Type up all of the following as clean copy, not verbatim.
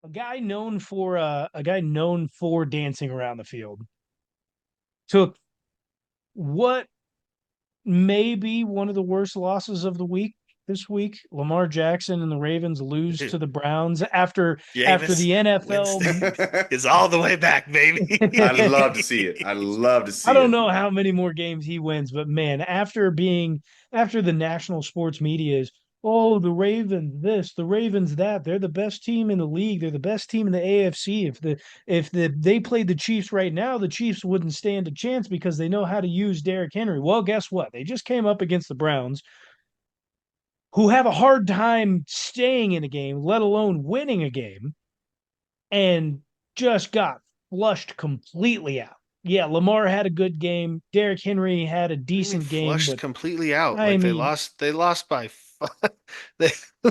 a guy known for dancing around the field took what may be one of the worst losses of the week this week. Lamar Jackson and the Ravens lose to Dude, the Browns after Jameis the NFL. Winston is all the way back, baby. I'd love to see it. I'd love to I see don't it. know how many more games he wins, but man, after the national sports media is, oh, the Ravens this, the Ravens that, they're the best team in the league, they're the best team in the AFC. If they played the Chiefs right now, the Chiefs wouldn't stand a chance because they know how to use Derrick Henry. Well, guess what? They just came up against the Browns, who have a hard time staying in a game, let alone winning a game, and just got flushed completely out. Yeah, Lamar had a good game. Derrick Henry had a What do you mean decent game, flushed but completely out? I Like mean, they lost by they to a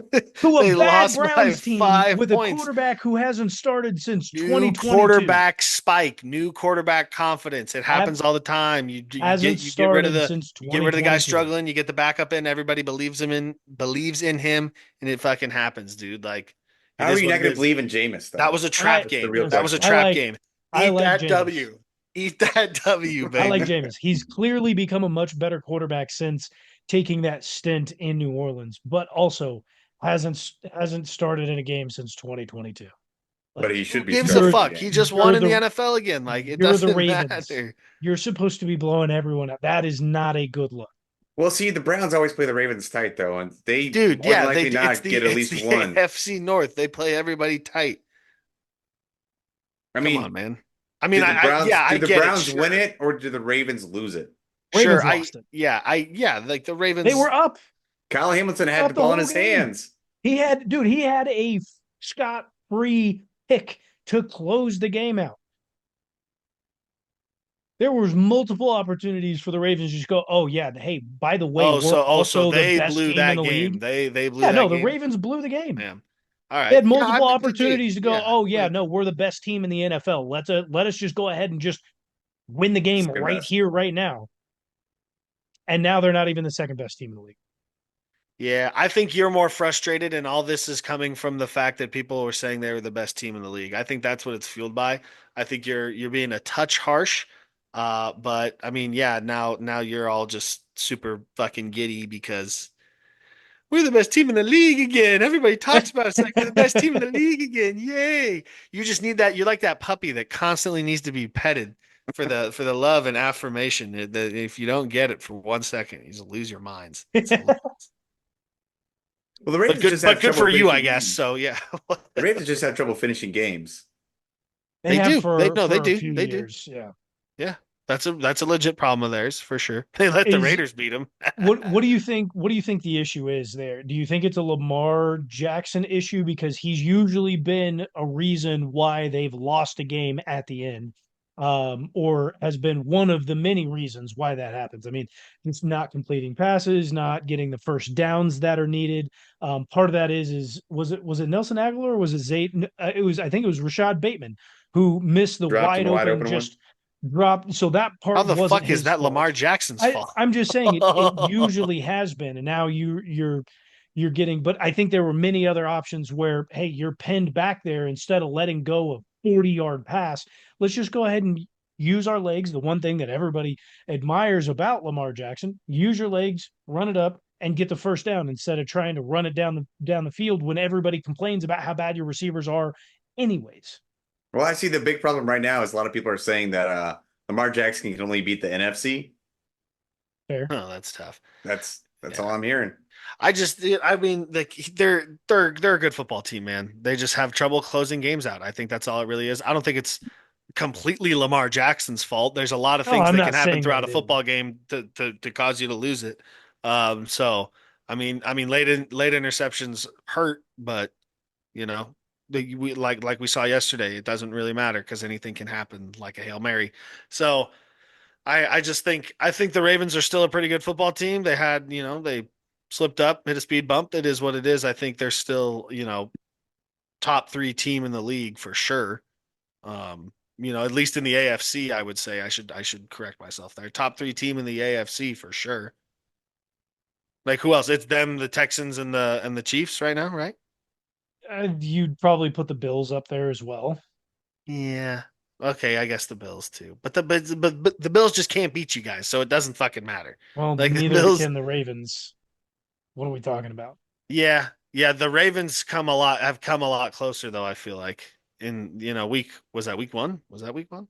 they bad lost by Browns team 5 with a points. quarterback who hasn't started since New 2022, quarterback spike, new quarterback confidence. It have, happens all the time. hasn't You get rid of started the since you get rid of the guy 2022. struggling, you get the backup in, everybody believes in him, and it fucking happens, dude. Like it How are is you what not it going to is. believe in Jameis, That though? was a I trap That's the game. real That was a question. trap game. I Eat like that Jameis. W. Eat that W, I like baby. Jameis. He's clearly become a much better quarterback since taking that stint in New Orleans, but also hasn't started in a game since 2022. But Like he Who should be gives a starting you're in fuck? He just games. won you're in the the NFL again. Like it you're the doesn't Ravens. matter. You're supposed to be blowing everyone up. That is not a good look. Well, see, the Browns always play the Ravens tight, though, and they Dude, more than yeah, they likely it's not the get at it's least the one. AFC North. They play everybody tight. I Come on, mean, man. I mean, yeah, I do the get it. Browns win Sure. it or do the Ravens lose it? Ravens lost it. Yeah, like the They were Ravens. Kyle Hamilton had the up the ball in whole his game. hands. He had a scot-free pick to close the game out. There was multiple opportunities for the Ravens to just go, oh yeah, hey, by the way, we're So also the they best blew team in that the game. league. They blew Yeah, no, that the game. Ravens blew the game. Man. All They right. had Yeah, multiple hey, opportunities to go, yeah. oh yeah, no, we're the best team in the NFL. Let us just go ahead and just win the game Second right best. here, right now. And now they're not even the second best team in the league. Yeah, I think you're more frustrated, and all this is coming from the fact that people were saying they were the best team in the league. I think that's what it's fueled by. I think you're being a touch harsh, but I mean, yeah, now you're all just super fucking giddy because we're the best team in the league again. Everybody talks about us like we're the best team in the league again. Yay! You just need that. You're like that puppy that constantly needs to be petted for the love and affirmation. If you don't get it for 1 second, you just lose your minds. That's all. Well, the Ravens just But have good trouble for you, I finishing guess. games. So yeah, The Ravens just have trouble finishing games. They they have do. They no, they for a do. few They do. years. Yeah. Yeah, that's a legit problem of theirs for sure. They let the Is Raiders beat them. what do you think the issue is there? Do you think it's a Lamar Jackson issue because he's usually been a reason why they've lost a game at the end, or has been one of the many reasons why that happens? I mean, it's not completing passes, not getting the first downs that are needed. Part of that is was it Nelson Aguilar or was it Zay? It was, I think it was Rashad Bateman who missed the Dropped him wide a wide open open one. just drop. So that How part the wasn't fuck is his that Lamar fault. Jackson's fault? I'm just saying it usually has been, and now you're getting. But I think there were many other options where, hey, you're pinned back there instead of letting go of 40-yard pass. Let's just go ahead and use our legs. The one thing that everybody admires about Lamar Jackson: use your legs, run it up, and get the first down instead of trying to run it down the field when everybody complains about how bad your receivers are, anyways. Well, I see the big problem right now is a lot of people are saying that Lamar Jackson can only beat the NFC. Fair. Oh, that's tough. That's all Yeah. I'm hearing. I mean, like they're a good football team, man. They just have trouble closing games out. I think that's all it really is. I don't think it's completely Lamar Jackson's fault. There's a lot of Oh, things I'm that not can happen saying that throughout it a is. football game to cause you to lose it. So I mean, late interceptions hurt, but you know, we like we saw yesterday, it doesn't really matter because anything can happen, like a Hail Mary. So I think the Ravens are still a pretty good football team. They had, they slipped up, hit a speed bump. It is what it is. I think they're still, top three team in the league for sure. At least in the AFC, I would say I should correct myself. They're top three team in the AFC for sure. Like who else? It's them, the Texans and the Chiefs right now, right? You'd probably put the Bills up there as well. Yeah. Okay, I guess the Bills too. But the Bills just can't beat you guys, so it doesn't fucking matter. Well, Like the neither Bills, can the Ravens. What are we talking about? yeah, yeah. The Ravens have come a lot closer though, I feel like. In week was that week one? Was that week one?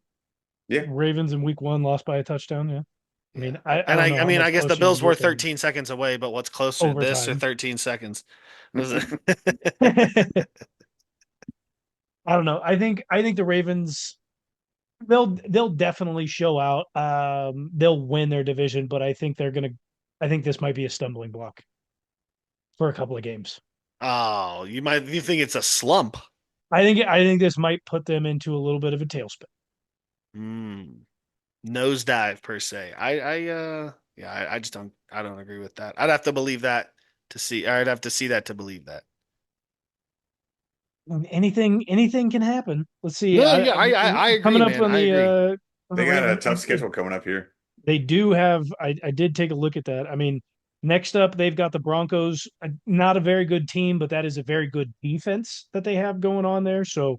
Yeah. Ravens in week one lost by a touchdown. Yeah. I Yeah. mean, I And don't I know I how mean I much guess the closer you Bills were get than 13 seconds away, but what's closer, this or overtime. 13 seconds? Was I don't know. I think the Ravens they'll definitely show out. They'll win their division, but I think this might be a stumbling block for a couple of games. Oh, you think it's a slump? I think this might put them into a little bit of a tailspin. Hmm. Nosedive per se. Yeah, I just don't agree with that. I'd have to believe that to see. I'd have to see that to believe that. Anything can happen. Let's see. No, yeah, I agree, Coming up man. on I agree. They the got a Ravens, tough schedule coming up here. they do have. I did take a look at that. I mean, next up they've got the Broncos. Not a very good team, but that is a very good defense that they have going on there. So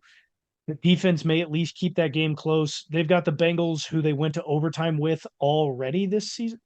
the defense may at least keep that game close. They've got the Bengals, who they went to overtime with already this season.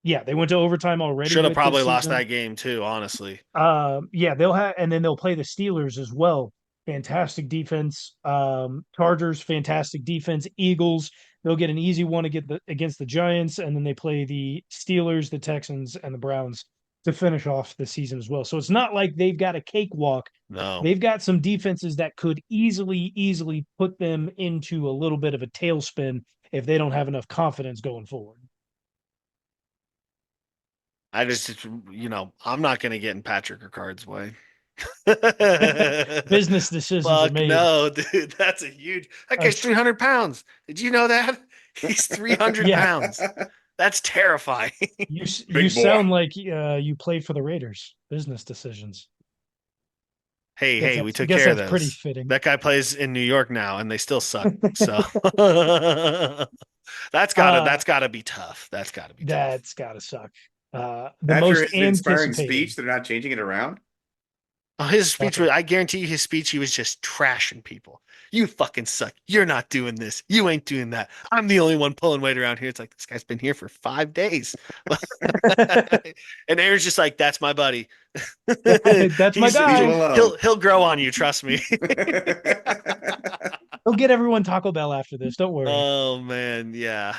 Yeah, they went to overtime already Should have with probably this lost season. that game too, honestly. Yeah, they'll have, and then they'll play the Steelers as well. Fantastic defense. Chargers, fantastic defense. Eagles, they'll get an easy one against the Giants, and then they play the Steelers, the Texans, and the Browns to finish off the season as well. So it's not like they've got a cakewalk. No. They've got some defenses that could easily put them into a little bit of a tailspin if they don't have enough confidence going forward. I just, I'm not going to get in Patrick Ricard's way. Business decisions are Fuck made. no, dude. That's a huge. That Uh, guy's 300 pounds. Did you know that? He's 300 yeah, pounds. That's terrifying. you Big boy. sound like you played for the Raiders. Business decisions. Hey, Guess hey, we that's took guess care of that's pretty those. fitting. That guy plays in New York now, and they still suck. So uh that's gotta be tough. That's gotta be tough. that's gotta suck. The After most his inspiring anticipated. speech, they're not changing it around. Oh, his speech was, Nothing. I guarantee you, his speech, he was just trashing people. You fucking suck. You're not doing this. You ain't doing that. I'm the only one pulling weight around here. It's like, this guy's been here for 5 days. And Aaron's just like, that's my buddy. That's my Leave him guy. alone. He'll grow on you, trust me. He'll get everyone Taco Bell after this. Don't worry. Oh man, yeah.